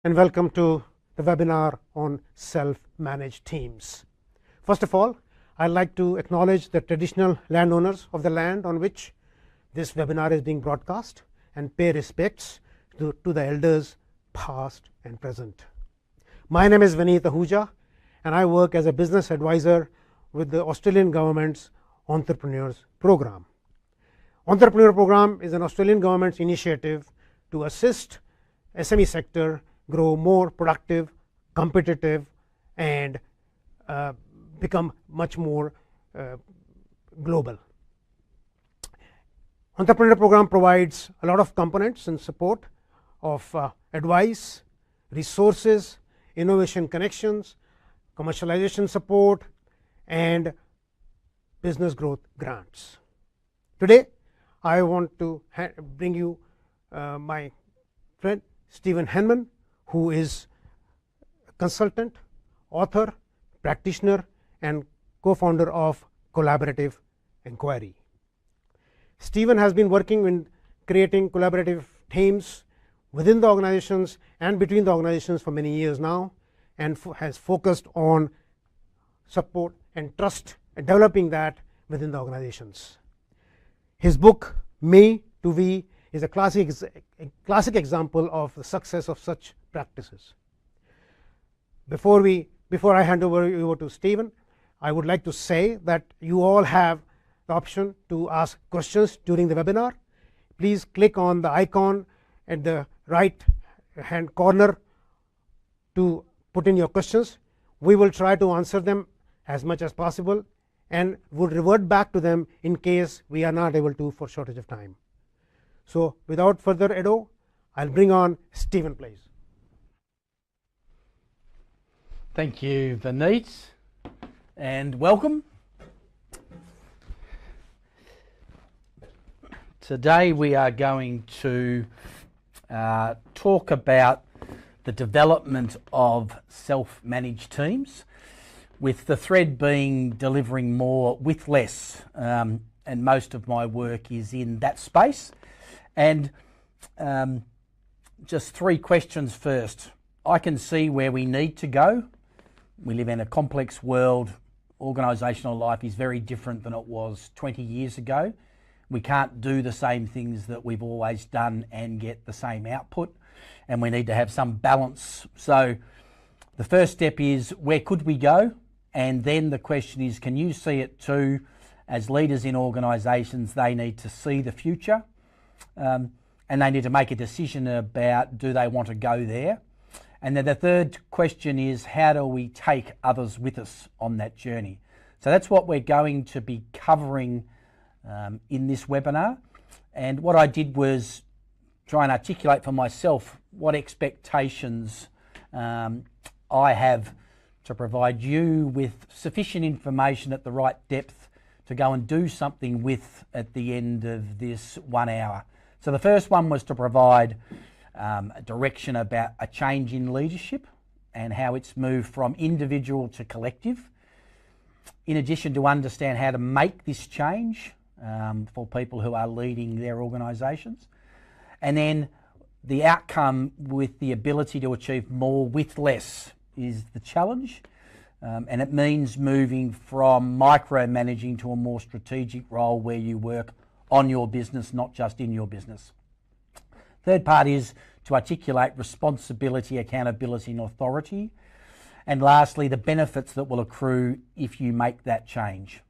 and welcome to the webinar on self-managed teams. First of all, I'd like to acknowledge the traditional landowners of the land on which this webinar is being broadcast and pay respects to the elders past and present. My name is Vineet Ahuja and I work as a business advisor with the Australian government's Entrepreneurs Program. Entrepreneur Program is an Australian government's initiative to assist SME sector grow more productive, competitive, and become much more global. Entrepreneur Program provides a lot of components in support of advice, resources, innovation connections, commercialization support, and business growth grants. Today, I want to bring you my friend Stephen Henman, who is a consultant, author, practitioner, and co-founder of Collaborative Inquiry. Stephen has been working in creating collaborative teams within the organizations and between the organizations for many years now, and has focused on support and trust and developing that within the organizations. His book, Me to We, is a classic example of the success of such practices. Before I hand over to Stephen, I would like to say that you all have the option to ask questions during the webinar. Please click on the icon at the right hand corner to put in your questions. We will try to answer them as much as possible and would revert back to them in case we are not able to for shortage of time. So without further ado, I'll bring on Stephen, please. Thank you, Vineet, and welcome. Today we are going to talk about the development of self-managed teams, with the thread being delivering more with less, and most of my work is in that space. And just three questions first. I can see where we need to go. We live in a complex world. Organisational life is very different than it was 20 years ago. We can't do the same things that we've always done and get the same output, and we need to have some balance. So the first step is, where could we go? And then the question is, can you see it too? As leaders in organisations, they need to see the future, and they need to make a decision about, do they want to go there? And then the third question is, how do we take others with us on that journey? So that's what we're going to be covering in this webinar. And what I did was try and articulate for myself what expectations I have to provide you with sufficient information at the right depth to go and do something with at the end of this 1 hour. So the first one was to provide a direction about a change in leadership and how it's moved from individual to collective. In addition, to understand how to make this change for people who are leading their organisations. And then the outcome with the ability to achieve more with less is the challenge. And it means moving from micromanaging to a more strategic role where you work on your business, not just in your business. Third part is to articulate responsibility, accountability and authority. And lastly, the benefits that will accrue if you make that change.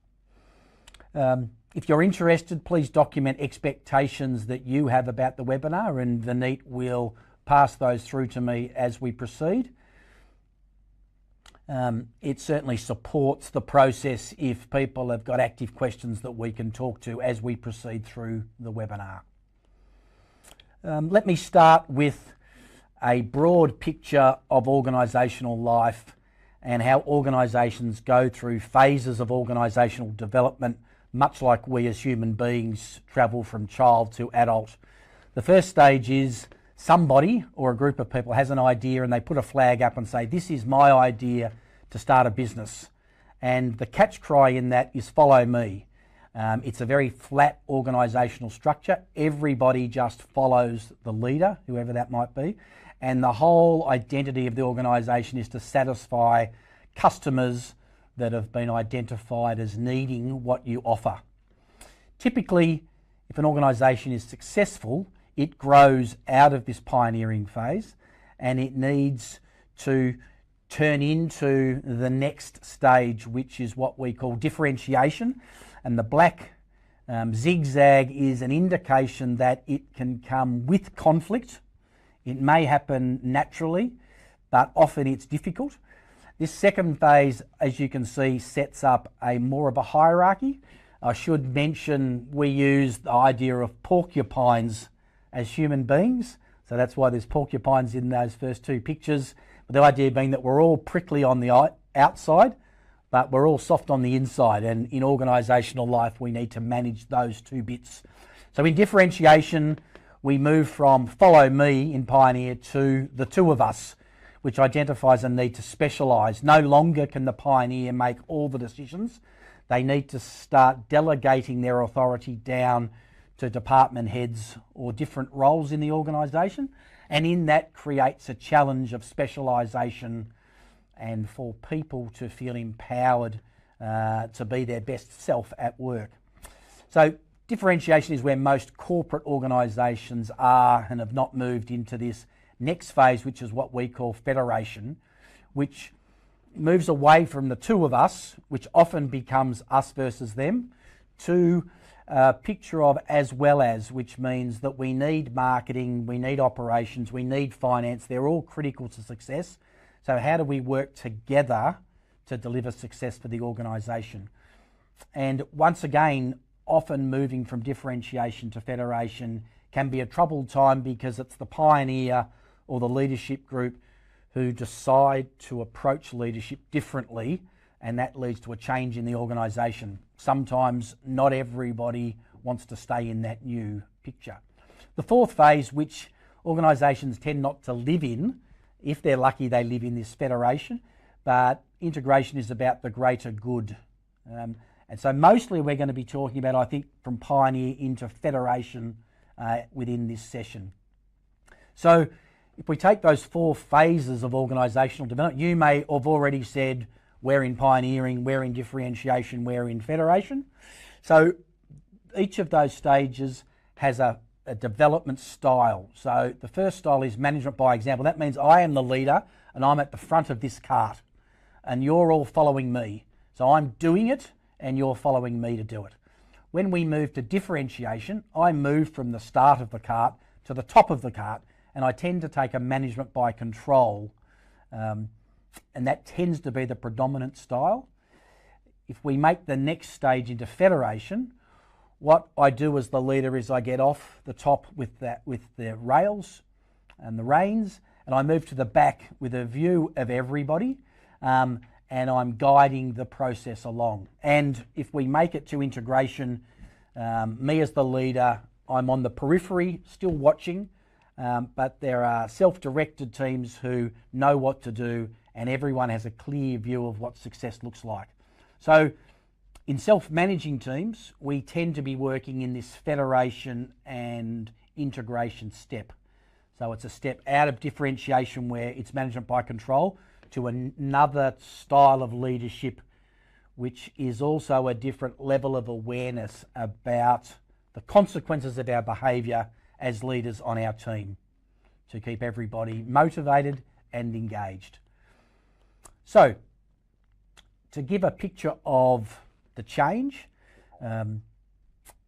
If you're interested, please document expectations that you have about the webinar, and Vineet will pass those through to me as we proceed. It certainly supports the process if people have got active questions that we can talk to as we proceed through the webinar. Let me start with a broad picture of organisational life and how organisations go through phases of organisational development, much like we as human beings travel from child to adult. The first stage is somebody or a group of people has an idea and they put a flag up and say, this is my idea to start a business. And the catch cry in that is follow me. It's a very flat organisational structure. Everybody just follows the leader, whoever that might be. and the whole identity of the organisation is to satisfy customers that have been identified as needing what you offer. Typically, if an organisation is successful, it grows out of this pioneering phase and it needs to turn into the next stage, which is what we call differentiation. And the black zigzag is an indication that it can come with conflict. It may happen naturally, but often it's difficult. This second phase, as you can see, sets up more of a hierarchy. I should mention we use the idea of porcupines as human beings. So that's why there's porcupines in those first two pictures. But the idea being that we're all prickly on the outside, but we're all soft on the inside. And in organisational life, we need to manage those two bits. So in differentiation, we move from follow me in Pioneer to the two of us, which identifies a need to specialise. No longer can the Pioneer make all the decisions. They need to start delegating their authority down to department heads or different roles in the organisation. And in that creates a challenge of specialisation and for people to feel empowered to be their best self at work. So differentiation is where most corporate organisations are and have not moved into this next phase, which is what we call federation, which moves away from the two of us, which often becomes us versus them, to a picture of as well as, which means that we need marketing, we need operations, we need finance. They're all critical to success. So how do we work together to deliver success for the organisation? And once again, often moving from differentiation to federation can be a troubled time because it's the pioneer or the leadership group who decide to approach leadership differently, and that leads to a change in the organisation. Sometimes not everybody wants to stay in that new picture. The fourth phase, which organisations tend not to live in, if they're lucky they live in this federation, but integration is about the greater good. And so mostly we're going to be talking about, I think, from pioneer into federation within this session. So if we take those four phases of organisational development, you may have already said we're in pioneering, we're in differentiation, we're in federation. So each of those stages has a development style. So the first style is management by example. That means I am the leader and I'm at the front of this cart and you're all following me. So I'm doing it and you're following me to do it. When we move to differentiation, I move from the start of the cart to the top of the cart, and I tend to take a management by control, and that tends to be the predominant style. If we make the next stage into federation, what I do as the leader is I get off the top with the rails and the reins, and I move to the back with a view of everybody, and I'm guiding the process along. And if we make it to integration, me as the leader, I'm on the periphery, still watching, but there are self-directed teams who know what to do, and everyone has a clear view of what success looks like. So in self-managing teams, we tend to be working in this federation and integration step. So it's a step out of differentiation where it's management by control to another style of leadership, which is also a different level of awareness about the consequences of our behaviour as leaders on our team to keep everybody motivated and engaged. So, to give a picture of the change,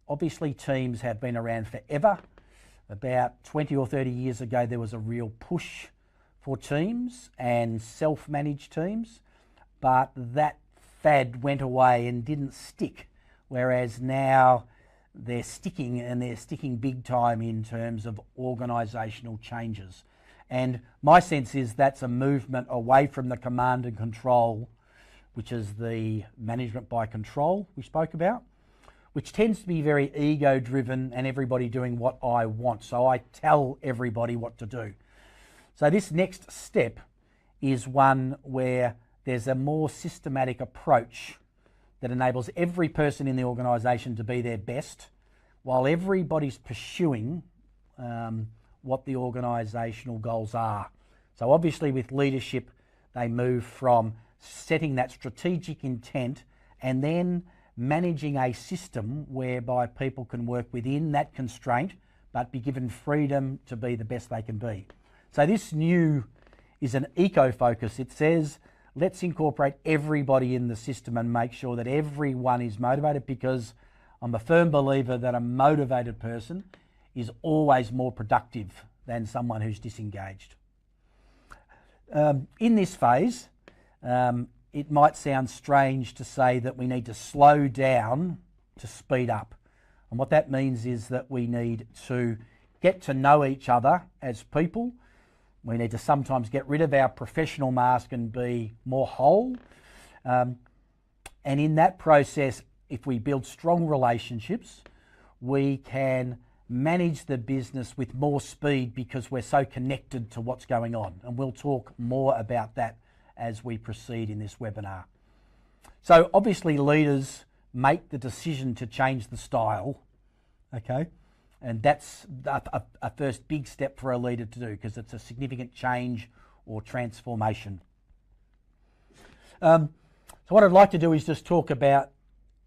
obviously teams have been around forever. About 20 or 30 years ago, there was a real push for teams and self-managed teams, but that fad went away and didn't stick, whereas now they're sticking, and they're sticking big time in terms of organisational changes. And my sense is that's a movement away from the command and control, which is the management by control we spoke about, which tends to be very ego-driven and everybody doing what I want. So I tell everybody what to do. So this next step is one where there's a more systematic approach that enables every person in the organisation to be their best, while everybody's pursuing what the organisational goals are. So obviously with leadership, they move from setting that strategic intent and then managing a system whereby people can work within that constraint but be given freedom to be the best they can be. So this new is an eco-focus. It says, let's incorporate everybody in the system and make sure that everyone is motivated, because I'm a firm believer that a motivated person is always more productive than someone who's disengaged. In this phase, it might sound strange to say that we need to slow down to speed up. And what that means is that we need to get to know each other as people. We need to sometimes get rid of our professional mask and be more whole. And in that process, if we build strong relationships, we can manage the business with more speed because we're so connected to what's going on. And we'll talk more about that as we proceed in this webinar. So obviously leaders make the decision to change the style, okay? And that's a first big step for a leader to do, because it's a significant change or transformation. So what I'd like to do is just talk about,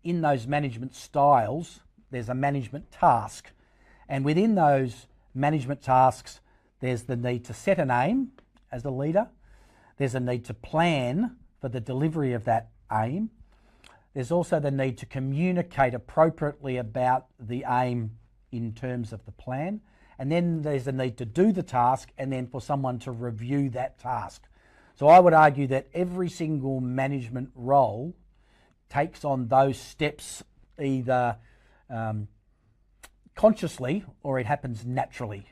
in those management styles, there's a management task. And within those management tasks, there's the need to set an aim as a leader. There's a need to plan for the delivery of that aim. There's also the need to communicate appropriately about the aim in terms of the plan. And then there's the need to do the task and then for someone to review that task. So I would argue that every single management role takes on those steps either consciously or it happens naturally.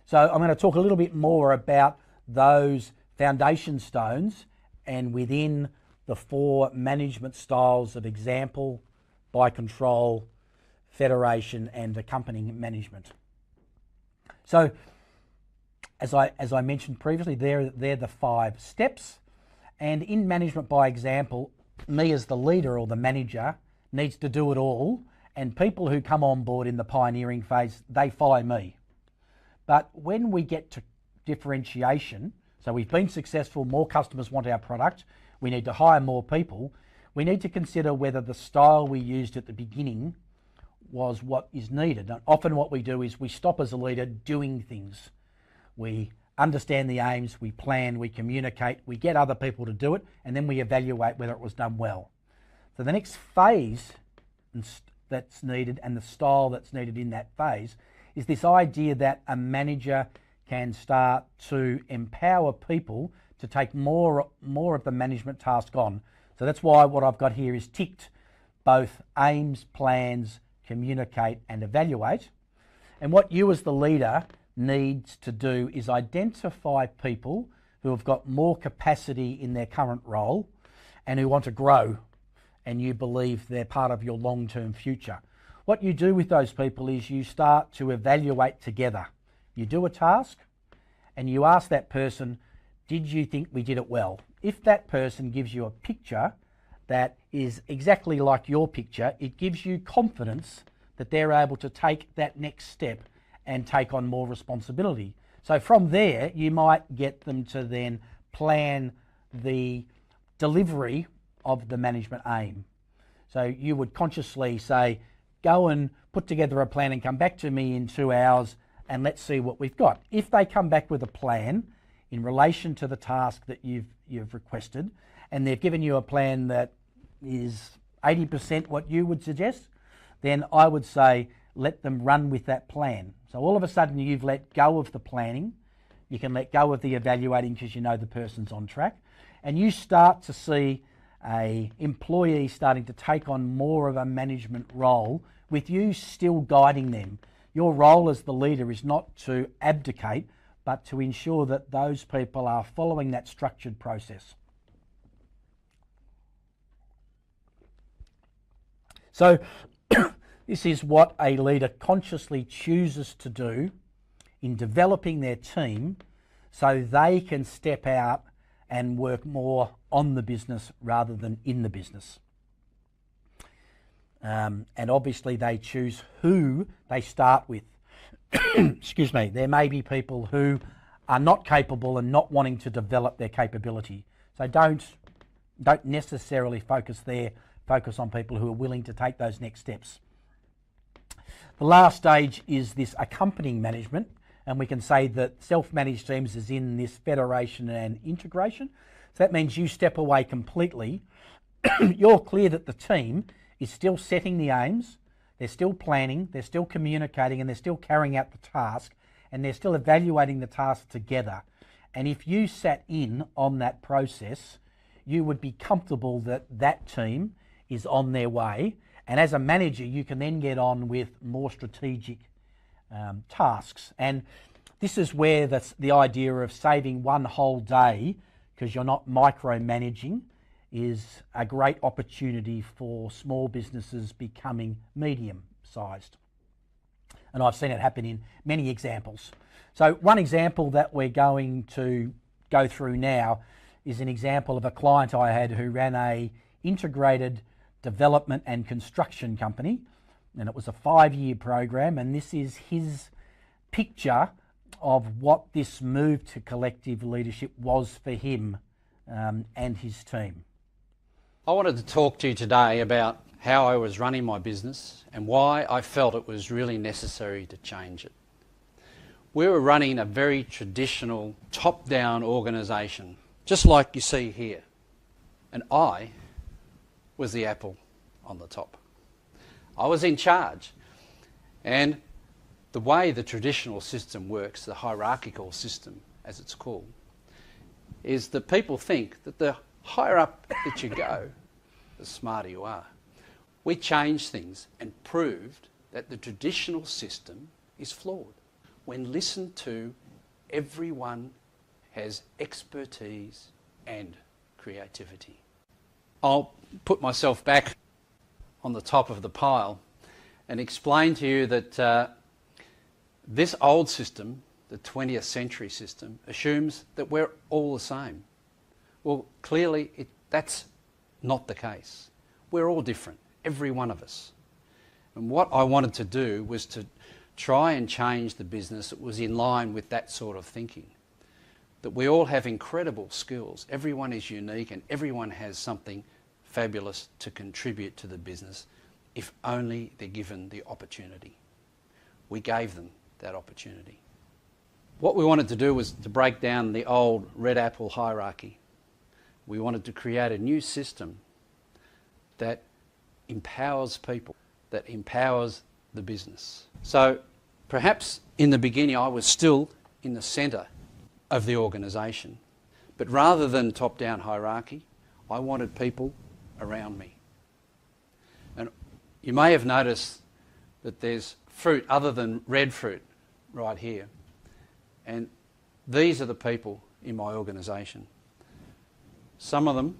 So I'm going to talk a little bit more about those foundation stones and within the 4 management styles of example, by control, federation and accompanying management. So as I mentioned previously, they're the 5 steps, and in management by example, me as the leader or the manager needs to do it all, and people who come on board in the pioneering phase, they follow me. But when we get to differentiation, so we've been successful, more customers want our product, we need to hire more people, we need to consider whether the style we used at the beginning was what is needed. And often what we do is we stop as a leader doing things. We understand the aims, we plan, we communicate, we get other people to do it, and then we evaluate whether it was done well. So the next phase that's needed and the style that's needed in that phase is this idea that a manager can start to empower people to take more of the management task on. So that's why what I've got here is ticked both aims, plans, communicate and evaluate. And what you as the leader needs to do is identify people who have got more capacity in their current role and who want to grow, and you believe they're part of your long-term future. What you do with those people is you start to evaluate together. You do a task and you ask that person, did you think we did it well? If that person gives you a picture that is exactly like your picture, it gives you confidence that they're able to take that next step and take on more responsibility. So from there, you might get them to then plan the delivery of the management aim. So you would consciously say, go and put together a plan and come back to me in 2 hours and let's see what we've got. If they come back with a plan in relation to the task that you've requested, and they've given you a plan that is 80% what you would suggest, then I would say let them run with that plan. So all of a sudden you've let go of the planning, you can let go of the evaluating because you know the person's on track, and you start to see an employee starting to take on more of a management role with you still guiding them. Your role as the leader is not to abdicate, but to ensure that those people are following that structured process. So this is what a leader consciously chooses to do in developing their team so they can step out and work more on the business rather than in the business. And obviously they choose who they start with. excuse me, there may be people who are not capable and not wanting to develop their capability. So don't necessarily focus on people who are willing to take those next steps. The last stage is this accompanying management, and we can say that self-managed teams is in this federation and integration. So that means you step away completely. You're clear that the team is still setting the aims, they're still planning, they're still communicating, and they're still carrying out the task, and they're still evaluating the task together. And if you sat in on that process, you would be comfortable that that team is on their way. And as a manager, you can then get on with more strategic tasks. And this is where the idea of saving one whole day, because you're not micromanaging, is a great opportunity for small businesses becoming medium-sized. And I've seen it happen in many examples. So one example that we're going to go through now is an example of a client I had who ran a integrated development and construction company, and it was a 5-year program, and this is his picture of what this move to collective leadership was for him and his team. I wanted to talk to you today about how I was running my business and why I felt it was really necessary to change it. We were running a very traditional top-down organisation, just like you see here, and I was the apple on the top. I was in charge, and the way the traditional system works, the hierarchical system as it's called, is that people think that the higher up that you go, the smarter you are. We changed things and proved that the traditional system is flawed. When listened to, everyone has expertise and creativity. I'll put myself back on the top of the pile and explain to you that this old system, the 20th century system, assumes that we're all the same. Well, clearly that's not the case. We're all different, every one of us. And what I wanted to do was to try and change the business that was in line with that sort of thinking. That we all have incredible skills, everyone is unique, and everyone has something fabulous to contribute to the business if only they're given the opportunity. We gave them that opportunity. What we wanted to do was to break down the old red apple hierarchy. We wanted to create a new system that empowers people, that empowers the business. So perhaps in the beginning I was still in the centre of the organisation, but rather than top-down hierarchy, I wanted people around me. And you may have noticed that there's fruit other than red fruit right here, and these are the people in my organisation. Some of them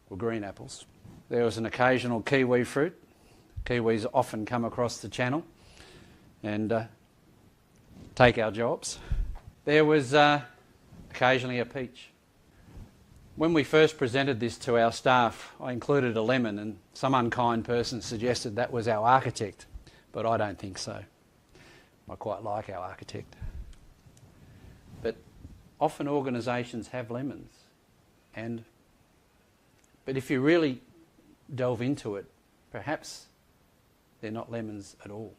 were green apples. There was an occasional kiwi fruit. Kiwis often come across the channel and take our jobs. There was occasionally a peach. When we first presented this to our staff, I included a lemon, and some unkind person suggested that was our architect, but I don't think so. I quite like our architect. But often organisations have lemons, but if you really delve into it, perhaps they're not lemons at all.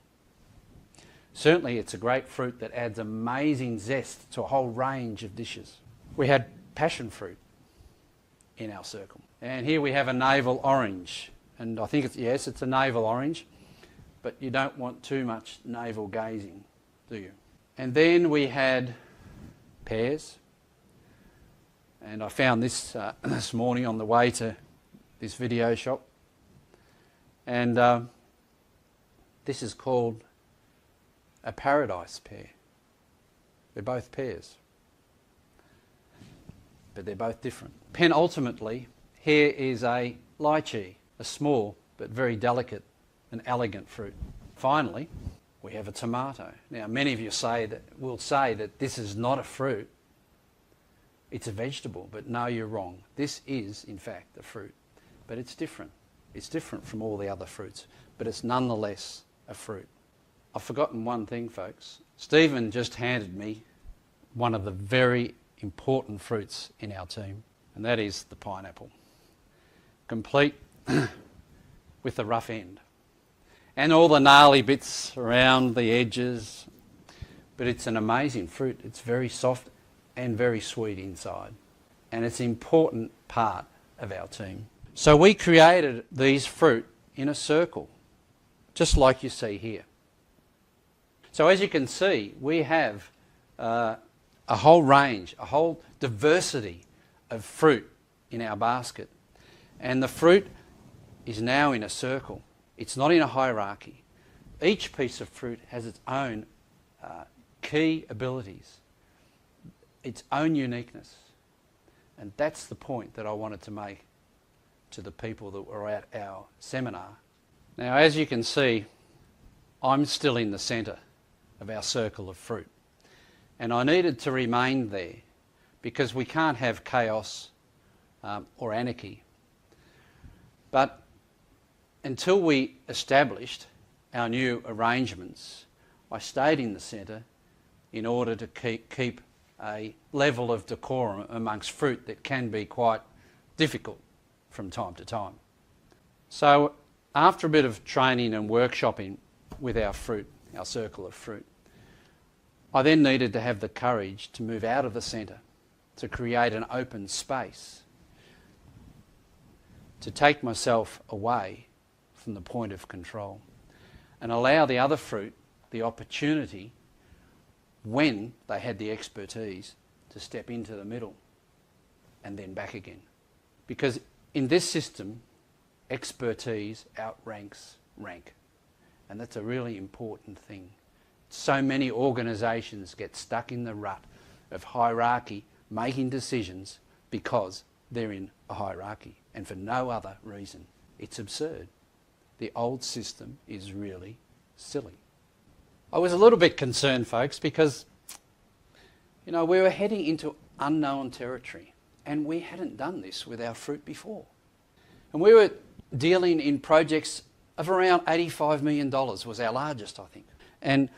Certainly it's a great fruit that adds amazing zest to a whole range of dishes. We had passion fruit in our circle. And here we have a navel orange. And I think it's a navel orange, but you don't want too much navel gazing, do you? And then we had pears. And I found this this morning on the way to this video shop. And this is called a paradise pear. They're both pears, but they're both different. Penultimately, here is a lychee, a small but very delicate and elegant fruit. Finally, we have a tomato. Now, many of you will say that this is not a fruit, it's a vegetable, but no, you're wrong. This is, in fact, a fruit, but it's different. It's different from all the other fruits, but it's nonetheless a fruit. I've forgotten one thing, folks. Stephen just handed me one of the very important fruits in our team, and that is the pineapple, complete with the rough end and all the gnarly bits around the edges. But it's an amazing fruit. It's very soft and very sweet inside, and it's an important part of our team. So we created these fruit in a circle, just like you see here. So as you can see, we have a whole range, a whole diversity of fruit in our basket. And the fruit is now in a circle. It's not in a hierarchy. Each piece of fruit has its own key abilities, its own uniqueness. And that's the point that I wanted to make to the people that were at our seminar. Now, as you can see, I'm still in the centre of our circle of fruit. And I needed to remain there because we can't have chaos or anarchy. But until we established our new arrangements, I stayed in the centre in order to keep a level of decorum amongst fruit that can be quite difficult from time to time. So after a bit of training and workshopping with our fruit, our circle of fruit, I then needed to have the courage to move out of the centre, to create an open space, to take myself away from the point of control and allow the other fruit the opportunity, when they had the expertise, to step into the middle and then back again. Because in this system, expertise outranks rank, and that's a really important thing. So many organisations get stuck in the rut of hierarchy, making decisions because they're in a hierarchy and for no other reason. It's absurd. The old system is really silly. I was a little bit concerned, folks, because we were heading into unknown territory and we hadn't done this with our fruit before. And we were dealing in projects of around $85 million, was our largest, I think. And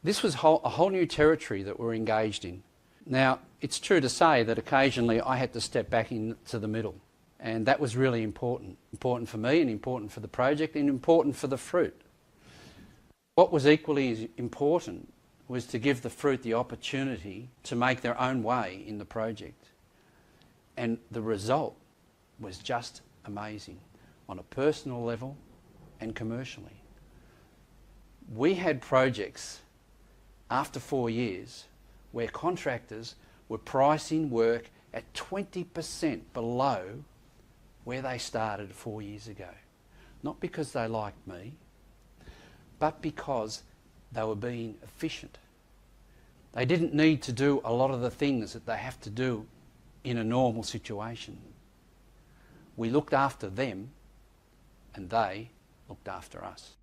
this was a whole new territory that we're engaged in. Now, it's true to say that occasionally I had to step back into the middle, and that was really important. Important for me and important for the project and important for the fruit. What was equally as important was to give the fruit the opportunity to make their own way in the project. And the result was just amazing on a personal level and commercially. We had projects after 4 years where contractors were pricing work at 20% below where they started 4 years ago. Not because they liked me, but because they were being efficient. They didn't need to do a lot of the things that they have to do in a normal situation. We looked after them and they looked after us.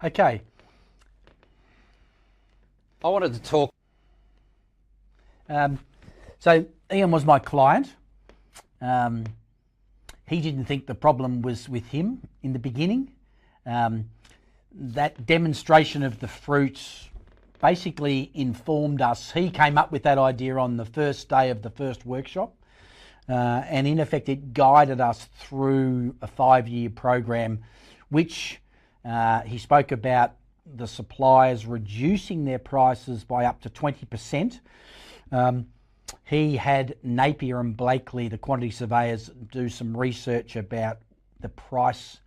Okay. I wanted to talk. So Ian was my client. He didn't think the problem was with him in the beginning. That demonstration of the fruits basically informed us. He came up with that idea on the first day of the first workshop. And in effect, it guided us through a 5-year program, which he spoke about the suppliers reducing their prices by up to 20%. He had Napier and Blakely, the quantity surveyors, do some research about the price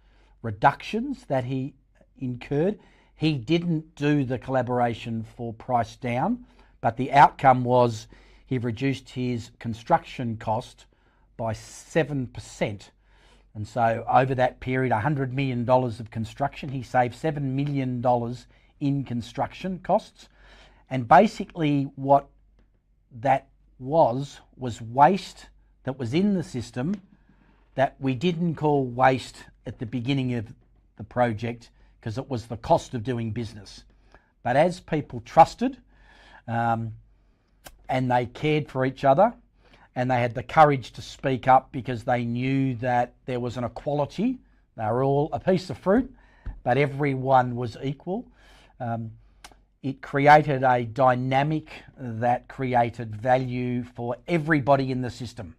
reductions that he incurred. He didn't do the collaboration for price down, but the outcome was he reduced his construction cost by 7%. And so over that period, $100 million of construction, he saved $7 million in construction costs. And basically what that was waste that was in the system that we didn't call waste at the beginning of the project because it was the cost of doing business. But as people trusted and they cared for each other, and they had the courage to speak up because they knew that there was an equality. They were all a piece of fruit, but everyone was equal. It created a dynamic that created value for everybody in the system.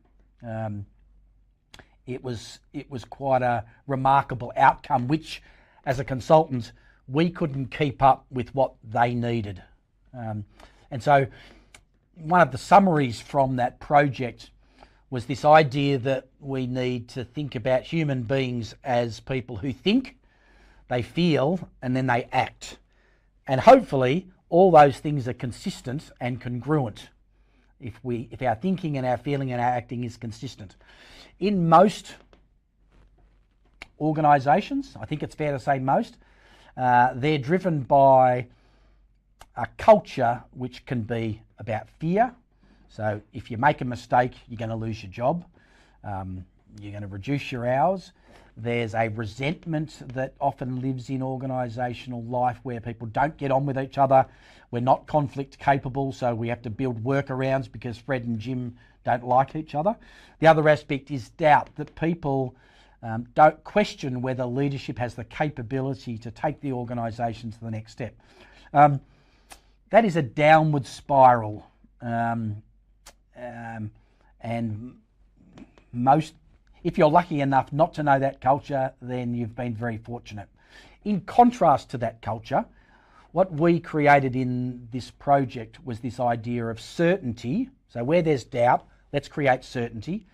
It was quite a remarkable outcome, which as a consultant, we couldn't keep up with what they needed. And so one of the summaries from that project was this idea that we need to think about human beings as people who think, they feel, and then they act. And hopefully all those things are consistent and congruent if our thinking and our feeling and our acting is consistent. In most organisations, I think it's fair to say most, they're driven by a culture which can be about fear. So if you make a mistake, you're going to lose your job. You're going to reduce your hours. There's a resentment that often lives in organisational life where people don't get on with each other. We're not conflict capable, so we have to build workarounds because Fred and Jim don't like each other. The other aspect is doubt, that people don't question whether leadership has the capability to take the organisation to the next step. That is a downward spiral, and most, if you're lucky enough not to know that culture, then you've been very fortunate. In contrast to that culture, what we created in this project was this idea of certainty. So where there's doubt, let's create certainty.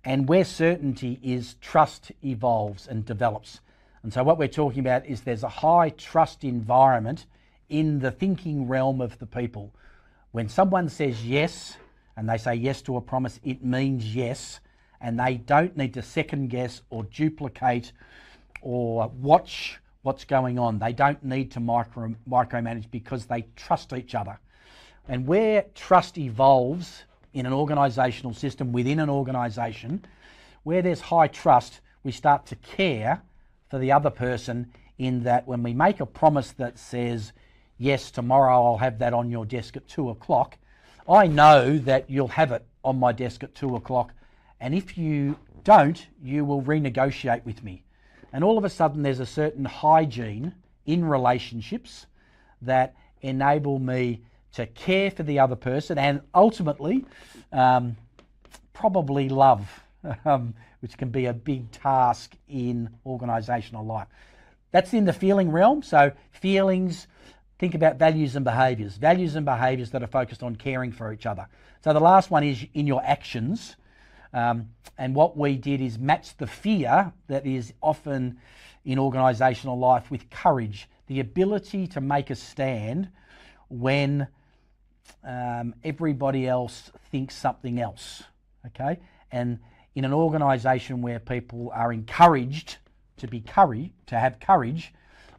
And where certainty is, trust evolves and develops. And so what we're talking about is there's a high trust environment in the thinking realm of the people. When someone says yes, and they say yes to a promise, it means yes, and they don't need to second guess or duplicate or watch what's going on. They don't need to micromanage because they trust each other. And where trust evolves in an organisational system, within an organisation, where there's high trust, we start to care for the other person, in that when we make a promise that says, yes, tomorrow I'll have that on your desk at 2 o'clock, I know that you'll have it on my desk at 2 o'clock, and if you don't, you will renegotiate with me. And all of a sudden there's a certain hygiene in relationships that enable me to care for the other person and ultimately probably love, which can be a big task in organisational life. That's in the feeling realm. So feelings, think about values and behaviours. Values and behaviours that are focused on caring for each other. So the last one is in your actions. And what we did is match the fear that is often in organisational life with courage, the ability to make a stand when everybody else thinks something else, okay? And in an organisation where people are encouraged to have courage,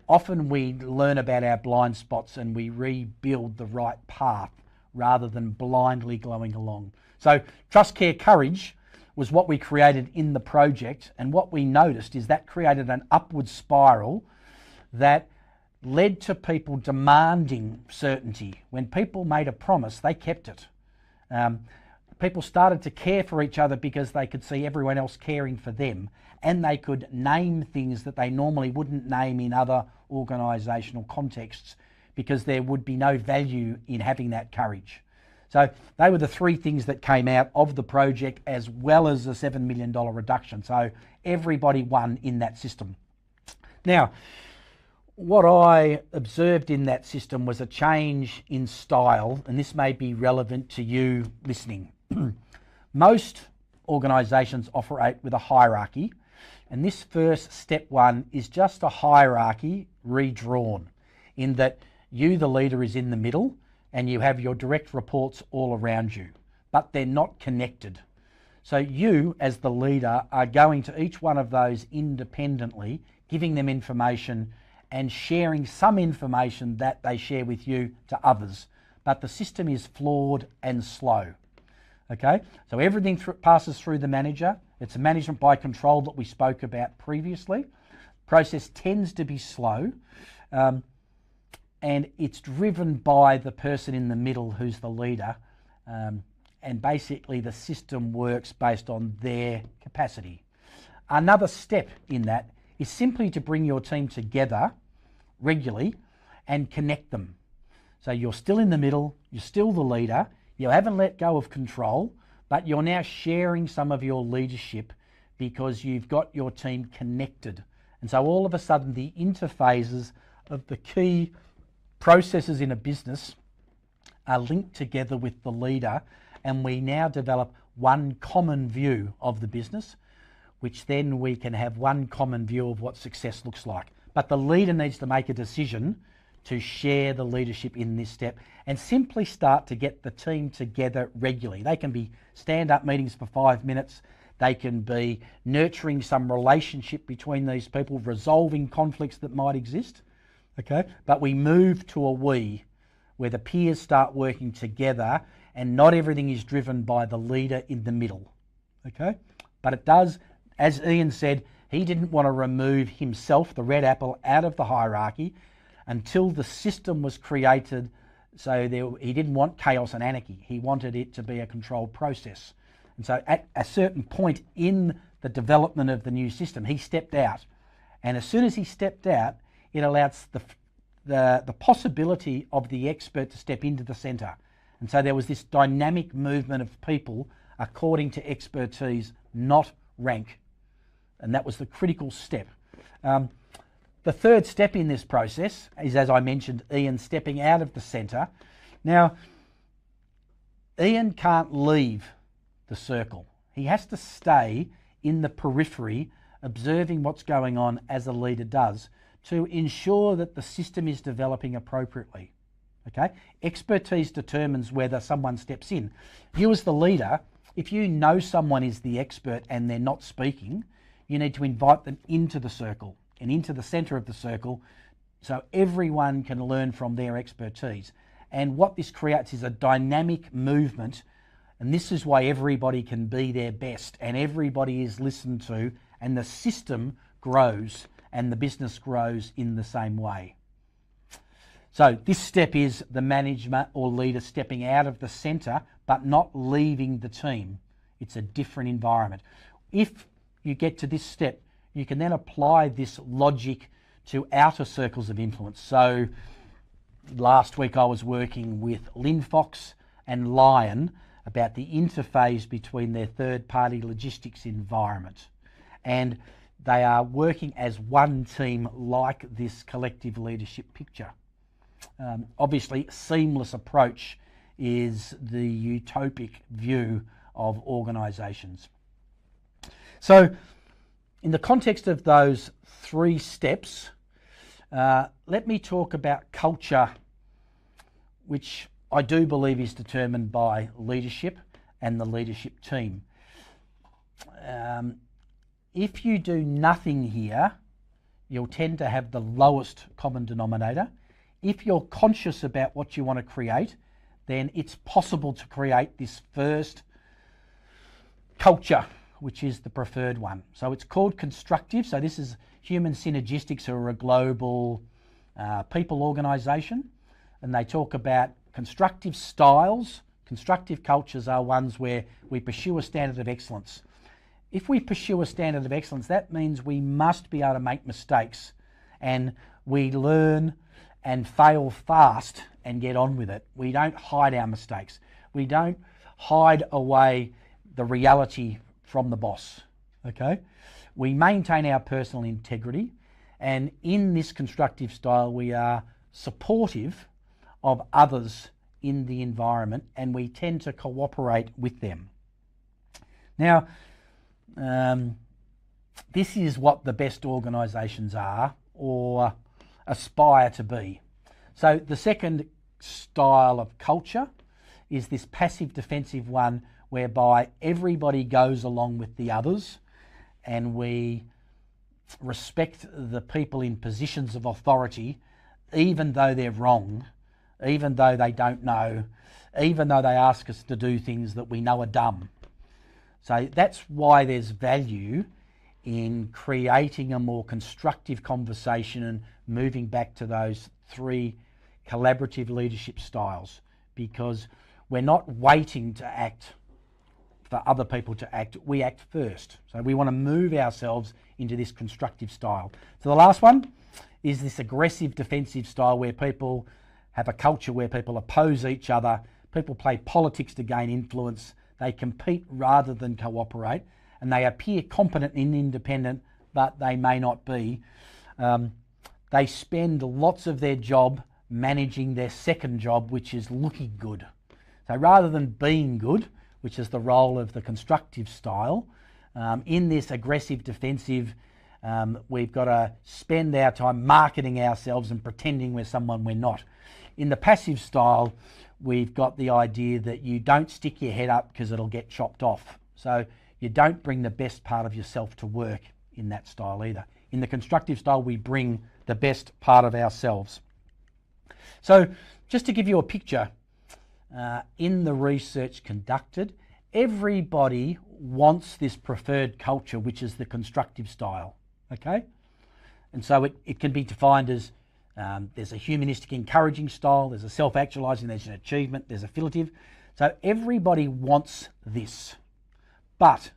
often we learn about our blind spots and we rebuild the right path rather than blindly glowing along. So trust, care, courage was what we created in the project, and what we noticed is that created an upward spiral that led to people demanding certainty. When people made a promise, they kept it. People started to care for each other because they could see everyone else caring for them, and they could name things that they normally wouldn't name in other organisational contexts because there would be no value in having that courage. So they were the three things that came out of the project, as well as the $7 million reduction. So everybody won in that system. Now, what I observed in that system was a change in style, and this may be relevant to you listening. Most organisations operate with a hierarchy, and this first step one is just a hierarchy redrawn, in that you, the leader, is in the middle, and you have your direct reports all around you, but they're not connected. So you, as the leader, are going to each one of those independently, giving them information and sharing some information that they share with you to others. But the system is flawed and slow. Okay, so everything passes through the manager. It's a management by control that we spoke about previously. Process tends to be slow. And it's driven by the person in the middle who's the leader, and basically the system works based on their capacity. Another step in that is simply to bring your team together regularly and connect them. So you're still in the middle, you're still the leader, you haven't let go of control, but you're now sharing some of your leadership because you've got your team connected. And so all of a sudden the interfaces of the key processes in a business are linked together with the leader, and we now develop one common view of the business, which then we can have one common view of what success looks like. But the leader needs to make a decision to share the leadership in this step and simply start to get the team together regularly. They can be stand-up meetings for 5 minutes. They can be nurturing some relationship between these people, resolving conflicts that might exist. Okay, but we move to a we, where the peers start working together and not everything is driven by the leader in the middle. Okay, but it does, as Ian said, he didn't want to remove himself, the red apple, out of the hierarchy until the system was created. So he didn't want chaos and anarchy. He wanted it to be a controlled process. And so at a certain point in the development of the new system, he stepped out. And as soon as he stepped out, it allows the possibility of the expert to step into the centre. And so there was this dynamic movement of people according to expertise, not rank. And that was the critical step. The third step in this process is, as I mentioned, Ian stepping out of the centre. Now, Ian can't leave the circle. He has to stay in the periphery, observing what's going on as a leader does, to ensure that the system is developing appropriately. Okay? Expertise determines whether someone steps in. You as the leader, if you know someone is the expert and they're not speaking, you need to invite them into the circle and into the centre of the circle so everyone can learn from their expertise. And what this creates is a dynamic movement, and this is why everybody can be their best and everybody is listened to, and the system grows and the business grows in the same way. So this step is the management or leader stepping out of the centre but not leaving the team. It's a different environment. If you get to this step, you can then apply this logic to outer circles of influence. So last week I was working with Linfox and Lion about the interface between their third-party logistics environment. And they are working as one team like this collective leadership picture. Obviously, seamless approach is the utopic view of organisations. So, in the context of those 3 steps, let me talk about culture, which I do believe is determined by leadership and the leadership team. If you do nothing here, you'll tend to have the lowest common denominator. If you're conscious about what you want to create, then it's possible to create this first culture, which is the preferred one. So it's called constructive. So this is Human Synergistics, who are a global people organisation, and they talk about constructive styles. Constructive cultures are ones where we pursue a standard of excellence. If we pursue a standard of excellence, that means we must be able to make mistakes, and we learn and fail fast and get on with it. We don't hide our mistakes. We don't hide away the reality from the boss, okay? We maintain our personal integrity, and in this constructive style, we are supportive of others in the environment, and we tend to cooperate with them. Now, this is what the best organisations are or aspire to be. So the second style of culture is this passive defensive one, whereby everybody goes along with the others and we respect the people in positions of authority, even though they're wrong, even though they don't know, even though they ask us to do things that we know are dumb. So that's why there's value in creating a more constructive conversation and moving back to those 3 collaborative leadership styles, because We're not waiting to act for other people to act. We act first. So we want to move ourselves into this constructive style. So the last one is this aggressive defensive style, where people have a culture where people oppose each other, people play politics to gain influence, they compete rather than cooperate, and they appear competent and independent, but they may not be. They spend lots of their job managing their second job, which is looking good. So rather than being good, which is the role of the constructive style, in this aggressive defensive, we've got to spend our time marketing ourselves and pretending we're someone we're not. In the passive style, we've got the idea that you don't stick your head up because it'll get chopped off. So you don't bring the best part of yourself to work in that style either. In the constructive style, we bring the best part of ourselves. So just to give you a picture, in the research conducted, everybody wants this preferred culture, which is the constructive style, okay? And so it can be defined as there's a humanistic encouraging style, there's a self-actualizing, there's an achievement, there's affiliative. So everybody wants this, but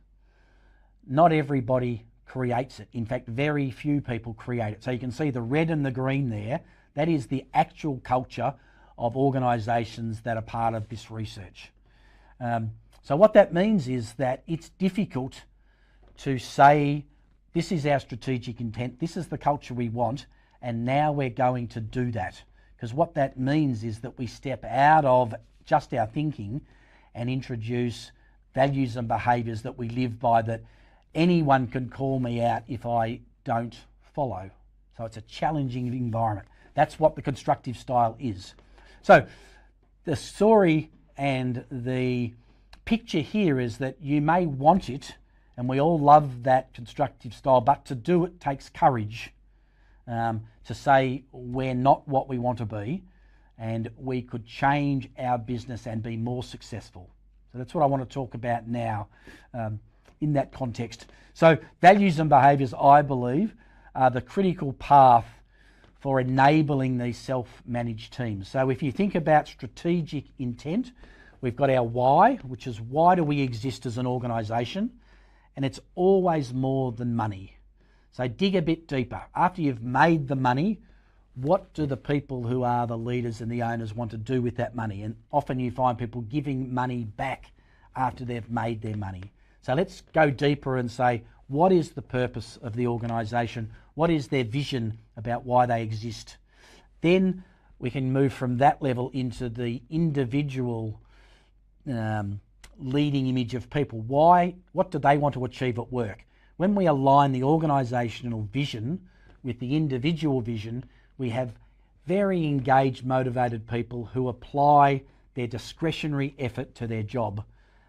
not everybody creates it. In fact, very few people create it. So you can see the red and the green there. That is the actual culture of organisations that are part of this research. So what that means is that it's difficult to say, this is our strategic intent, this is the culture we want, and now we're going to do that. Because what that means is that we step out of just our thinking and introduce values and behaviours that we live by, that anyone can call me out if I don't follow. So it's a challenging environment. That's what the constructive style is. So the story and the picture here is that you may want it, and we all love that constructive style, but to do it takes courage. To say we're not what we want to be, and we could change our business and be more successful. So that's what I want to talk about now in that context. So values and behaviours, I believe, are the critical path for enabling these self-managed teams. So if you think about strategic intent, we've got our why, which is why do we exist as an organisation? And it's always more than money. So dig a bit deeper. After you've made the money, what do the people who are the leaders and the owners want to do with that money? And often you find people giving money back after they've made their money. So let's go deeper and say, what is the purpose of the organisation? What is their vision about why they exist? Then we can move from that level into the individual leading image of people. Why? What do they want to achieve at work? When we align the organisational vision with the individual vision, we have very engaged, motivated people who apply their discretionary effort to their job.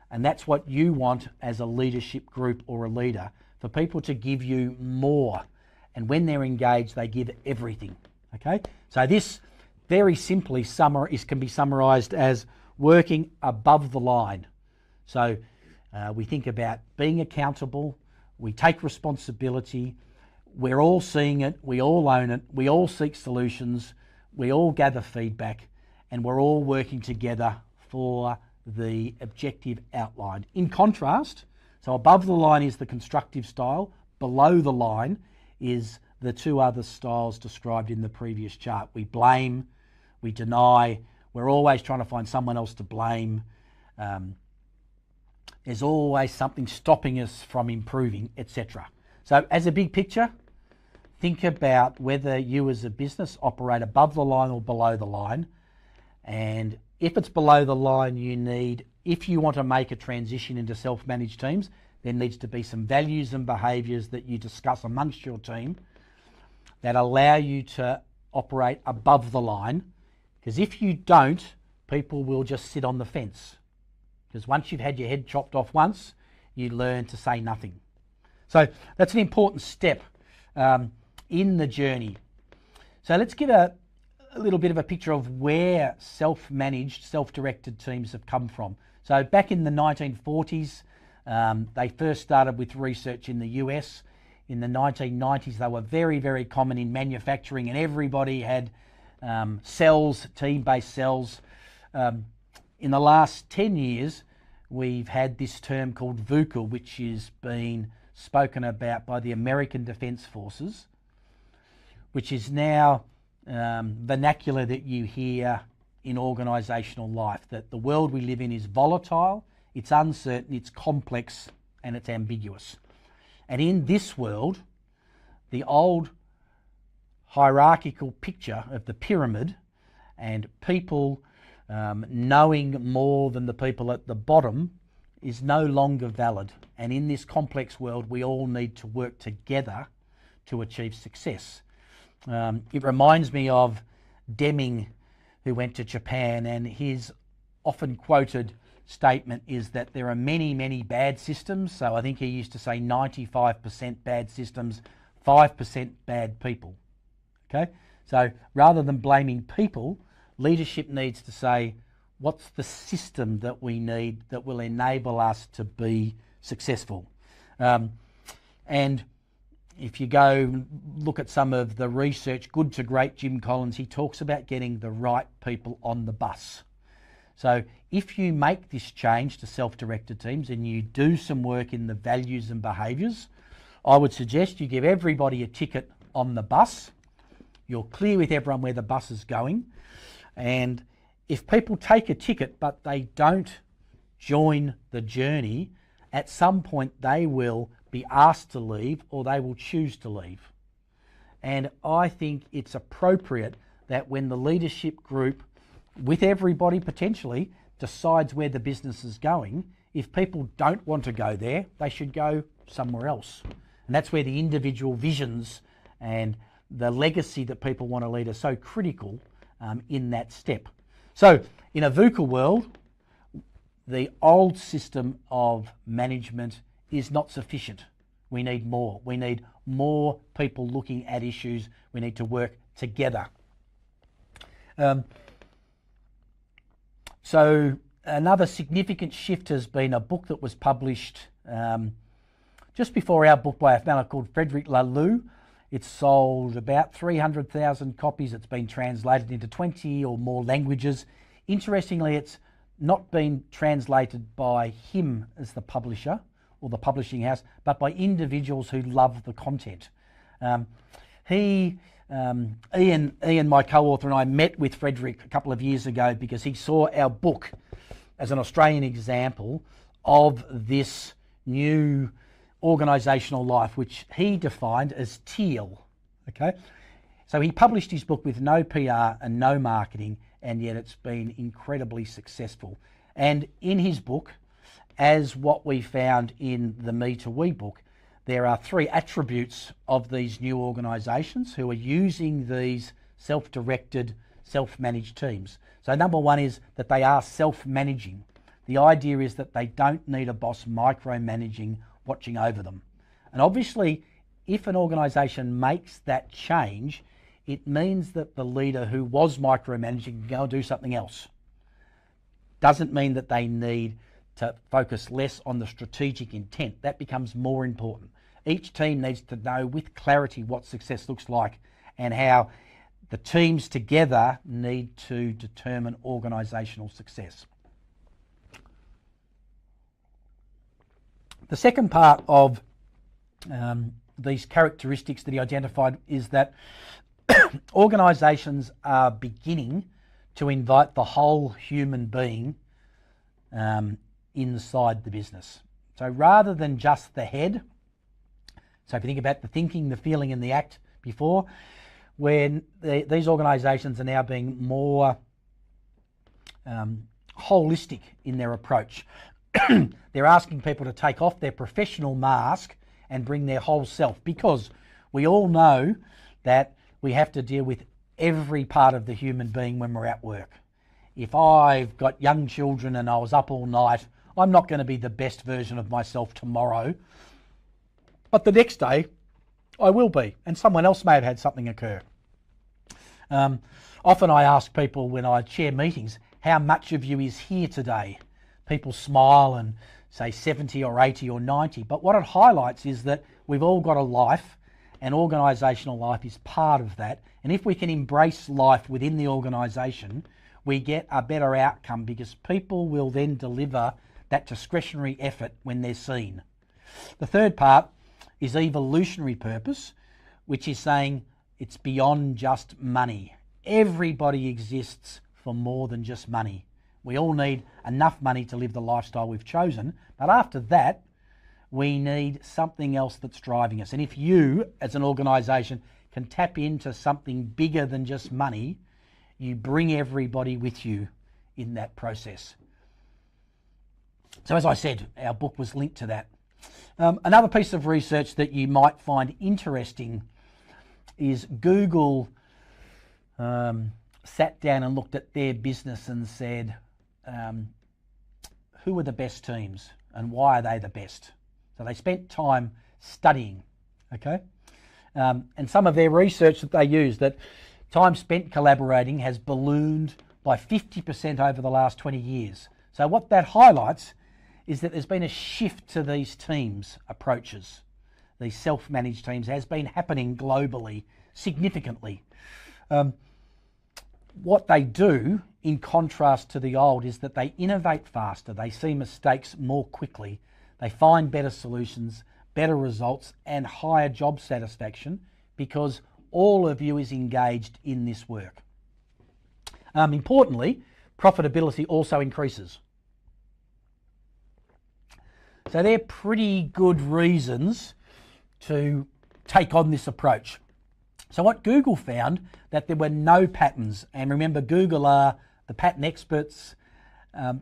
And that's what you want as a leadership group or a leader, for people to give you more. And when they're engaged, they give everything. Okay? So this very simply can be summarised as working above the line. So we think about being accountable, we take responsibility, we're all seeing it, we all own it, we all seek solutions, we all gather feedback, and we're all working together for the objective outlined. In contrast, so above the line is the constructive style, below the line is the two other styles described in the previous chart. We blame, we deny, we're always trying to find someone else to blame. There's always something stopping us from improving, etc. So as a big picture, think about whether you as a business operate above the line or below the line. And if it's below the line, if you want to make a transition into self-managed teams, there needs to be some values and behaviours that you discuss amongst your team that allow you to operate above the line. Because if you don't, people will just sit on the fence. Because once you've had your head chopped off once, you learn to say nothing. So that's an important step in the journey. So let's give a little bit of a picture of where self-managed, self-directed teams have come from. So back in the 1940s, they first started with research in the US. In the 1990s, they were very, very common in manufacturing, and everybody had cells, team-based cells. in the last 10 years, we've had this term called VUCA, which is been spoken about by the American Defence Forces, which is now vernacular that you hear in organisational life, that the world we live in is volatile, it's uncertain, it's complex, and it's ambiguous. And in this world, the old hierarchical picture of the pyramid and people knowing more than the people at the bottom is no longer valid. And in this complex world, we all need to work together to achieve success. It reminds me of Deming, who went to Japan, and his often quoted statement is that there are many, many bad systems. So I think he used to say 95% bad systems, 5% bad people. Okay? So rather than blaming people, leadership needs to say, what's the system that we need that will enable us to be successful? And if you go look at some of the research, Good to Great, Jim Collins, he talks about getting the right people on the bus. So if you make this change to self-directed teams and you do some work in the values and behaviours, I would suggest you give everybody a ticket on the bus. You're clear with everyone where the bus is going. And if people take a ticket but they don't join the journey, at some point they will be asked to leave or they will choose to leave. And I think it's appropriate that when the leadership group, with everybody potentially, decides where the business is going, if people don't want to go there, they should go somewhere else. And that's where the individual visions and the legacy that people want to lead are so critical in that step. So in a VUCA world, the old system of management is not sufficient. We need more. We need more people looking at issues. We need to work together. So another significant shift has been a book that was published just before our book by a fellow called Frederic Laloux. It's sold about 300,000 copies. It's been translated into 20 or more languages. Interestingly, it's not been translated by him as the publisher or the publishing house, but by individuals who love the content. Ian, my co-author, and I met with Frederic a couple of years ago because he saw our book as an Australian example of this new organisational life, which he defined as teal. Okay, so he published his book with no PR and no marketing, and yet it's been incredibly successful. And in his book, as what we found in the Me to We book, there are 3 attributes of these new organisations who are using these self-directed, self-managed teams. So number 1 is that they are self-managing. The idea is that they don't need a boss micromanaging, watching over them. And obviously, if an organisation makes that change, it means that the leader who was micromanaging can go and do something else. Doesn't mean that they need to focus less on the strategic intent. That becomes more important. Each team needs to know with clarity what success looks like and how the teams together need to determine organisational success. The second part of these characteristics that he identified is that organisations are beginning to invite the whole human being inside the business. So rather than just the head, so if you think about the thinking, the feeling and the act before, when these organisations are now being more holistic in their approach. They're asking people to take off their professional mask and bring their whole self, because we all know that we have to deal with every part of the human being when we're at work. If I've got young children and I was up all night, I'm not going to be the best version of myself tomorrow, but the next day I will be, and someone else may have had something occur. Often I ask people when I chair meetings, how much of you is here today? People smile and say 70 or 80 or 90, but what it highlights is that we've all got a life, and organisational life is part of that. And if we can embrace life within the organisation, we get a better outcome because people will then deliver that discretionary effort when they're seen. The third part is evolutionary purpose, which is saying it's beyond just money. Everybody exists for more than just money. We all need enough money to live the lifestyle we've chosen, but after that, we need something else that's driving us. And if you, as an organisation, can tap into something bigger than just money, you bring everybody with you in that process. So as I said, our book was linked to that. Another piece of research that you might find interesting is Google sat down and looked at their business and said, who are the best teams and why are they the best? So they spent time studying, okay? And some of their research that they used, that time spent collaborating has ballooned by 50% over the last 20 years. So what that highlights is that there's been a shift to these teams approaches. These self-managed teams has been happening globally significantly. What they do, in contrast to the old, is that they innovate faster, they see mistakes more quickly, they find better solutions, better results and higher job satisfaction because all of you is engaged in this work. Importantly, profitability also increases. So they're pretty good reasons to take on this approach. So what Google found, that there were no patterns, and remember Google are the pattern experts,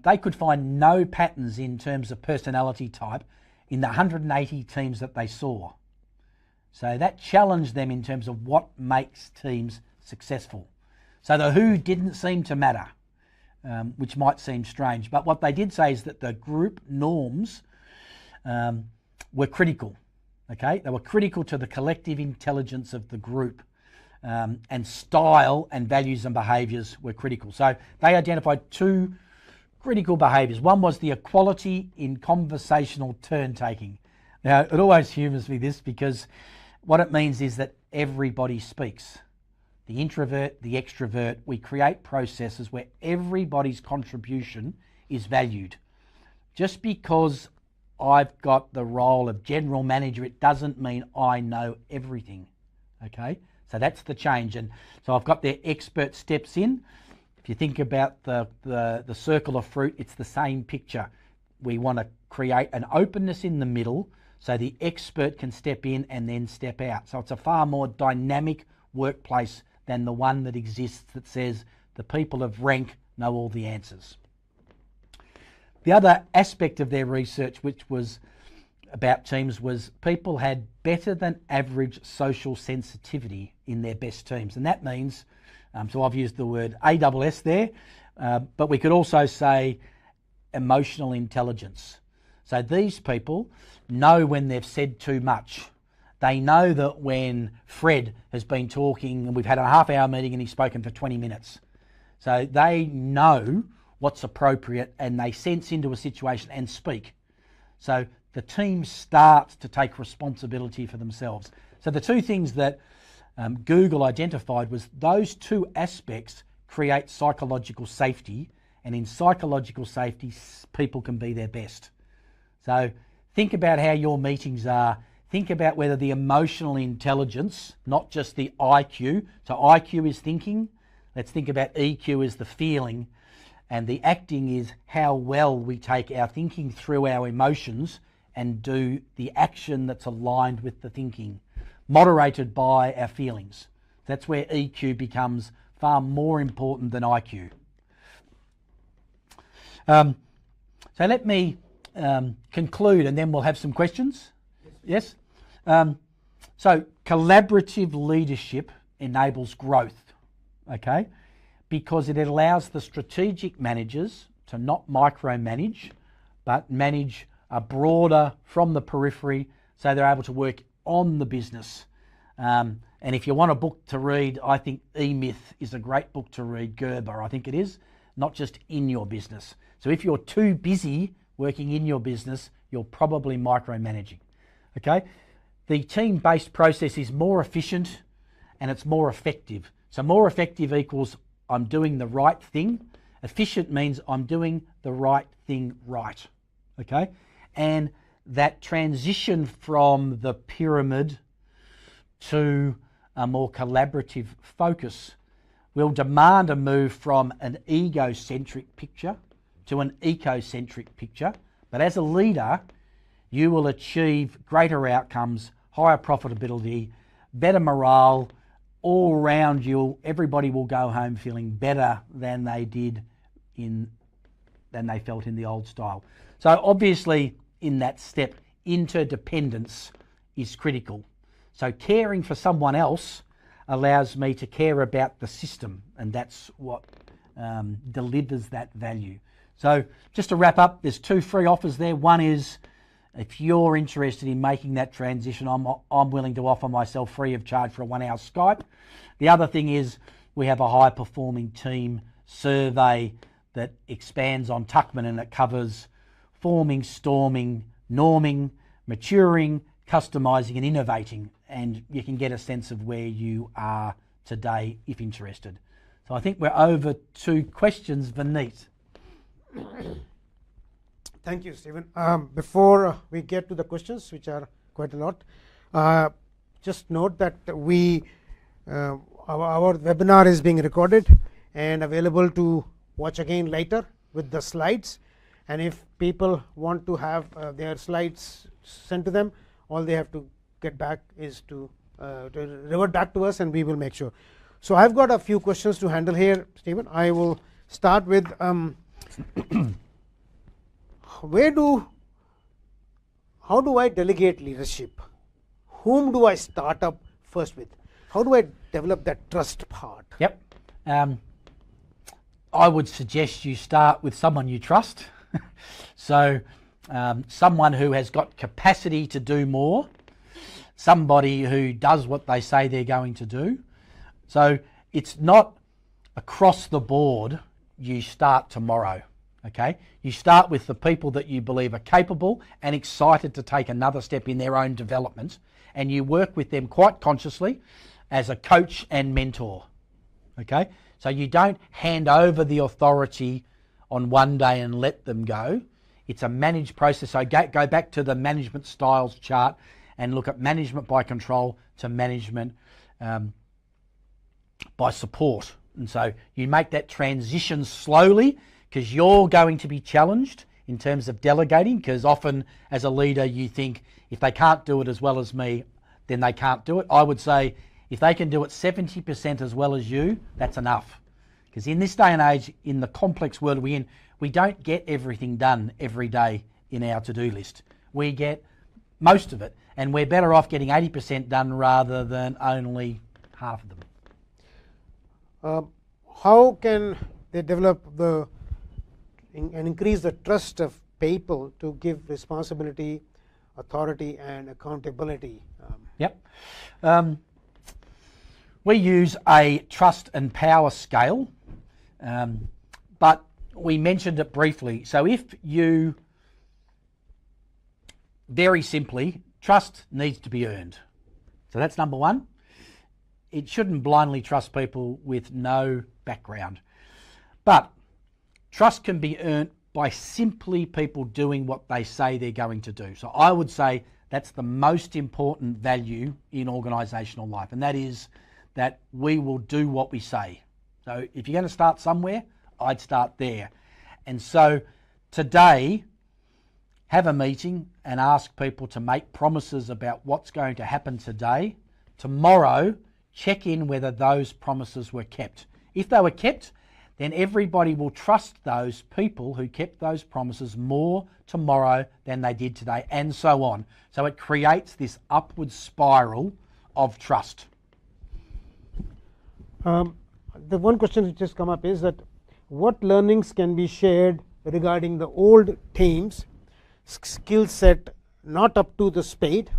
they could find no patterns in terms of personality type in the 180 teams that they saw. So that challenged them in terms of what makes teams successful. So the who didn't seem to matter, which might seem strange, but what they did say is that the group norms were critical. Okay, they were critical to the collective intelligence of the group, and style and values and behaviours were critical. So they identified two critical behaviours. One was the equality in conversational turn-taking. Now, it always humours me this because what it means is that everybody speaks. The introvert, the extrovert, we create processes where everybody's contribution is valued. Just because I've got the role of general manager, it doesn't mean I know everything, okay? So that's the change. And so I've got their expert steps in. If you think about the circle of fruit, it's the same picture. We want to create an openness in the middle so the expert can step in and then step out. So it's a far more dynamic workplace than the one that exists that says the people of rank know all the answers. The other aspect of their research, which was about teams, was people had better than average social sensitivity in their best teams. And that means, so I've used the word ASS there, but we could also say emotional intelligence. So these people know when they've said too much. They know that when Fred has been talking and we've had a half-hour meeting and he's spoken for 20 minutes. So they know what's appropriate and they sense into a situation and speak. So the team starts to take responsibility for themselves. So the two things that Google identified was those two aspects create psychological safety, and in psychological safety, people can be their best. So think about how your meetings are. Think about whether the emotional intelligence, not just the IQ, so IQ is thinking, let's think about EQ as the feeling, and the acting is how well we take our thinking through our emotions and do the action that's aligned with the thinking, moderated by our feelings. That's where EQ becomes far more important than IQ. So let me conclude and then we'll have some questions. Yes? So collaborative leadership enables growth, okay? Because it allows the strategic managers to not micromanage, but manage a broader from the periphery so they're able to work on the business. And if you want a book to read, I think E-Myth is a great book to read, Gerber, I think it is, not just in your business. So if you're too busy working in your business, you're probably micromanaging, okay? The team-based process is more efficient and it's more effective. So more effective equals I'm doing the right thing Efficient means I'm doing the right thing right, okay? And that transition from the pyramid to a more collaborative focus will demand a move from an egocentric picture to an ecocentric picture. But as a leader, you will achieve greater outcomes, higher profitability, better morale. All around you, everybody will go home feeling better than they felt in the old style. So obviously in that step, interdependence is critical. So caring for someone else allows me to care about the system, and that's what delivers that value. So just to wrap up, there's 2 free offers there. One is, if you're interested in making that transition, I'm willing to offer myself free of charge for a 1-hour Skype. The other thing is, we have a high performing team survey that expands on Tuckman, and it covers forming, storming, norming, maturing, customising and innovating, and you can get a sense of where you are today if interested. So I think we're over to questions. Vineet. Thank you, Stephen. Before we get to the questions, which are quite a lot, just note that our webinar is being recorded and available to watch again later with the slides. And if people want to have their slides sent to them, all they have to get back is to revert back to us, and we will make sure. So I've got a few questions to handle here, Stephen. I will start with how do I delegate leadership? Whom do I start up first with? How do I develop that trust part? Yep. I would suggest you start with someone you trust. So someone who has got capacity to do more, somebody who does what they say they're going to do. So it's not across the board you start tomorrow, okay? You start with the people that you believe are capable and excited to take another step in their own development, and you work with them quite consciously as a coach and mentor, okay? So you don't hand over the authority on one day and let them go. It's a managed process. So go back to the management styles chart and look at management by control to management by support. And so you make that transition slowly, because you're going to be challenged in terms of delegating, because often as a leader you think, if they can't do it as well as me, then they can't do it. I would say if they can do it 70% as well as you, that's enough. Because in this day and age, in the complex world we're in, we don't get everything done every day in our to-do list. We get most of it, and we're better off getting 80% done rather than only half of them. How can they develop and increase the trust of people to give responsibility, authority and accountability? Yep. We use a trust and power scale, but we mentioned it briefly. So if you, very simply, trust needs to be earned. So that's number one. It shouldn't blindly trust people with no background. But trust can be earned by simply people doing what they say they're going to do. So I would say that's the most important value in organisational life, and that is that we will do what we say. So if you're going to start somewhere, I'd start there. And so today, have a meeting and ask people to make promises about what's going to happen today. Tomorrow, check in whether those promises were kept. If they were kept, then everybody will trust those people who kept those promises more tomorrow than they did today, and so on. So it creates this upward spiral of trust. The one question which has come up is that what learnings can be shared regarding the old team's skill set not up to the spade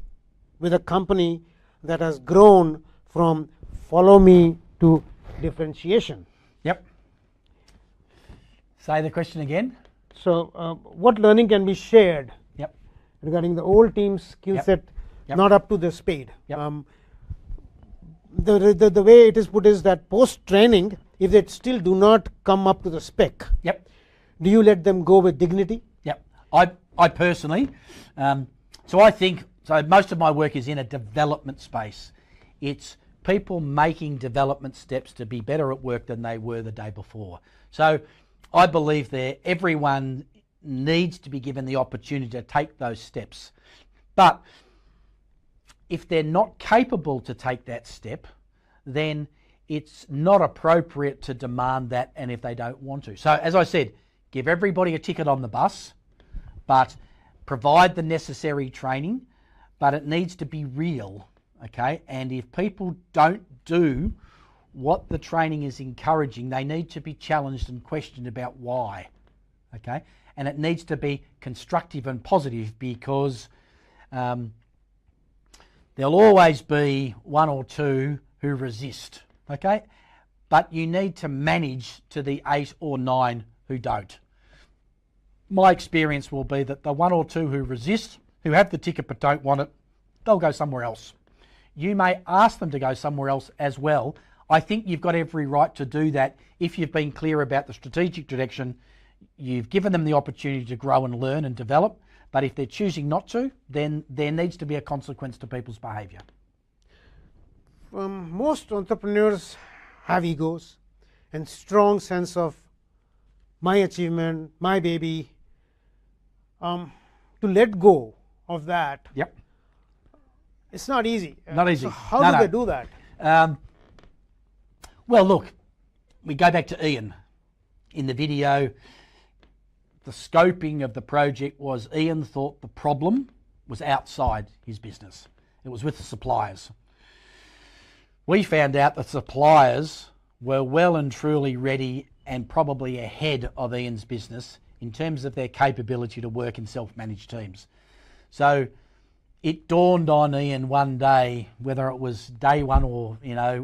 with a company that has grown from follow me to differentiation? Yep. Say the question again. So what learning can be shared Yep. regarding the old team's skill set not up to the spade? Yep. The way it is put is that post training, if they still do not come up to the spec, Yep. do you let them go with dignity? Yep. I personally, so most of my work is in a development space. It's people making development steps to be better at work than they were the day before. So I believe that everyone needs to be given the opportunity to take those steps. But if they're not capable to take that step, then it's not appropriate to demand that, and if they don't want to. So as I said, give everybody a ticket on the bus, but provide the necessary training, but it needs to be real, okay? And if people don't do what the training is encouraging, they need to be challenged and questioned about why, okay? And it needs to be constructive and positive, because there'll always be one or two who resist, okay? But you need to manage to the 8 or 9 who don't. My experience will be that the 1 or 2 who resist, who have the ticket but don't want it, they'll go somewhere else. You may ask them to go somewhere else as well. I think you've got every right to do that if you've been clear about the strategic direction. You've given them the opportunity to grow and learn and develop, but if they're choosing not to, then there needs to be a consequence to people's behaviour. Most entrepreneurs have egos and strong sense of my achievement, my baby. To let go of that, Yep. it's not easy. Not easy. So how do they do that? Well, look, we go back to Ian. In the video, the scoping of the project was Ian thought the problem was outside his business. It was with the suppliers. We found out the suppliers were well and truly ready and probably ahead of Ian's business in terms of their capability to work in self-managed teams. So it dawned on Ian one day, whether it was day one or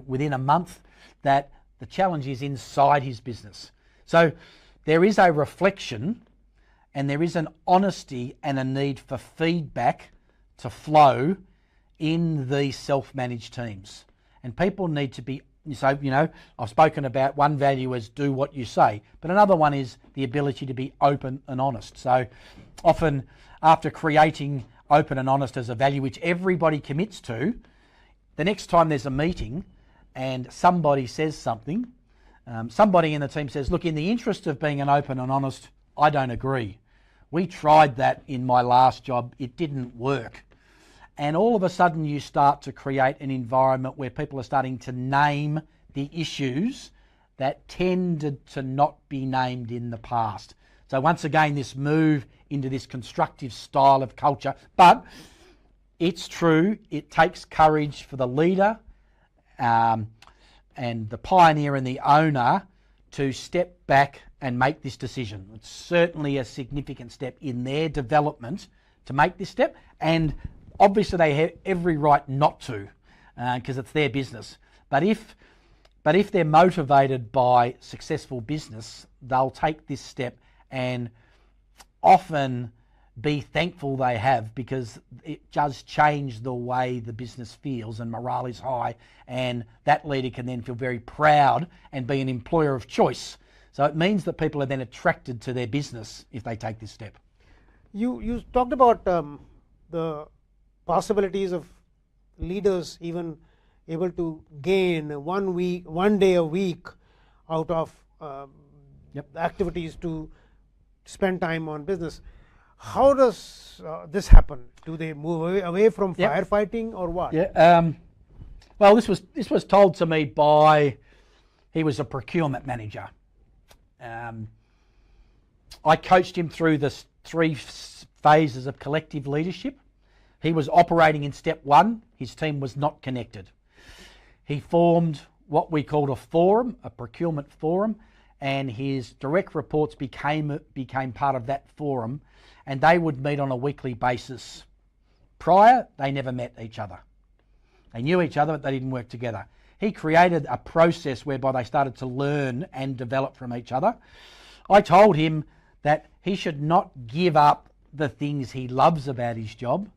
within a month, that the challenge is inside his business. So there is a reflection and there is an honesty and a need for feedback to flow in these self-managed teams. And people need to be, so, I've spoken about one value as do what you say, but another one is the ability to be open and honest. So often after creating open and honest as a value which everybody commits to, the next time there's a meeting and somebody says something, somebody in the team says, look, in the interest of being an open and honest, I don't agree. We tried that in my last job, it didn't work. And all of a sudden you start to create an environment where people are starting to name the issues that tended to not be named in the past. So once again, this move into this constructive style of culture, but it's true, it takes courage for the leader and the pioneer and the owner to step back and make this decision. It's certainly a significant step in their development to make this step, and obviously they have every right not to, because it's their business. But if they're motivated by successful business, they'll take this step and often be thankful they have, because it does change the way the business feels and morale is high, and that leader can then feel very proud and be an employer of choice. So it means that people are then attracted to their business if they take this step. You talked about the possibilities of leaders even able to gain 1 day a week out of activities to spend time on business. How does this happen? Do they move away from firefighting or what? Yeah. Well, this was told to me by, he was a procurement manager. I coached him through the 3 phases of collective leadership. He was operating in step 1. His team was not connected. He formed what we called a forum, a procurement forum, and his direct reports became part of that forum, and they would meet on a weekly basis. Prior, they never met each other. They knew each other, but they didn't work together. He created a process whereby they started to learn and develop from each other. I told him that he should not give up the things he loves about his job,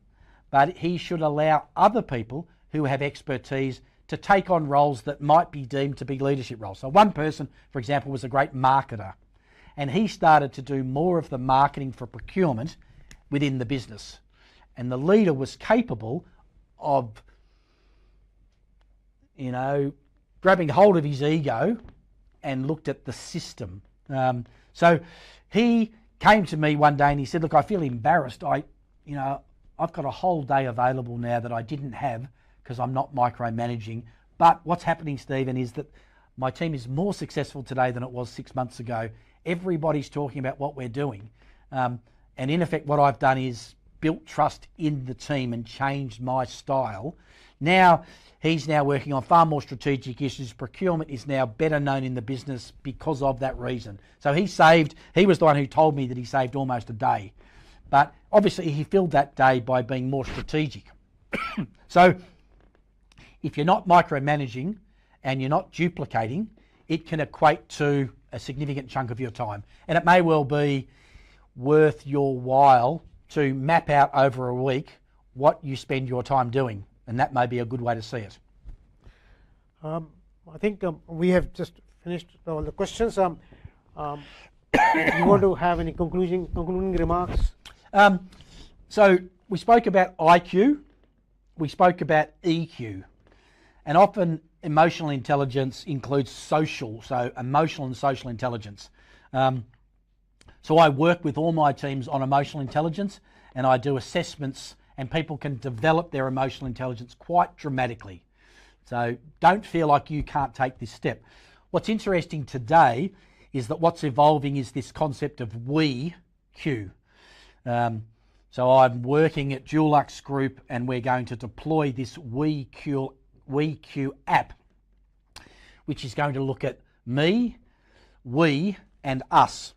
but he should allow other people who have expertise to take on roles that might be deemed to be leadership roles. So one person, for example, was a great marketer, and he started to do more of the marketing for procurement within the business. And the leader was capable of, grabbing hold of his ego and looked at the system. So he came to me one day and he said, look, I feel embarrassed. I've got a whole day available now that I didn't have because I'm not micromanaging. But what's happening, Stephen, is that my team is more successful today than it was 6 months ago. Everybody's talking about what we're doing. And in effect, what I've done is built trust in the team and changed my style. Now, he's now working on far more strategic issues. Procurement is now better known in the business because of that reason. So he was the one who told me that he saved almost a day. But obviously he filled that day by being more strategic. So if you're not micromanaging and you're not duplicating, it can equate to a significant chunk of your time. And it may well be worth your while to map out over a week what you spend your time doing. And that may be a good way to see it. I think we have just finished all the questions. You want to have any concluding remarks? So we spoke about IQ, we spoke about EQ, and often emotional intelligence includes social, so emotional and social intelligence. So I work with all my teams on emotional intelligence, and I do assessments, and people can develop their emotional intelligence quite dramatically. So don't feel like you can't take this step. What's interesting today is that what's evolving is this concept of we Q. So I'm working at Dulux Group, and we're going to deploy this we Q app, which is going to look at me, we, and us.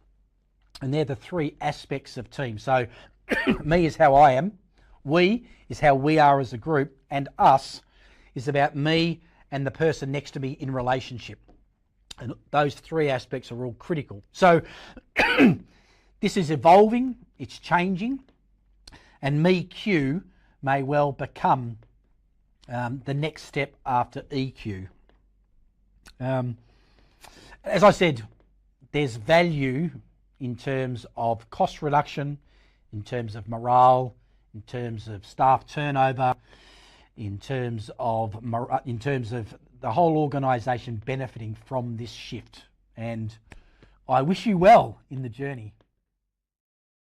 And they're the three aspects of team. So me is how I am, we is how we are as a group, and us is about me and the person next to me in relationship. And those three aspects are all critical. So this is evolving, it's changing, and me Q may well become the next step after EQ. As I said, there's value in terms of cost reduction, in terms of morale, in terms of staff turnover, in terms of the whole organisation benefiting from this shift. And I wish you well in the journey.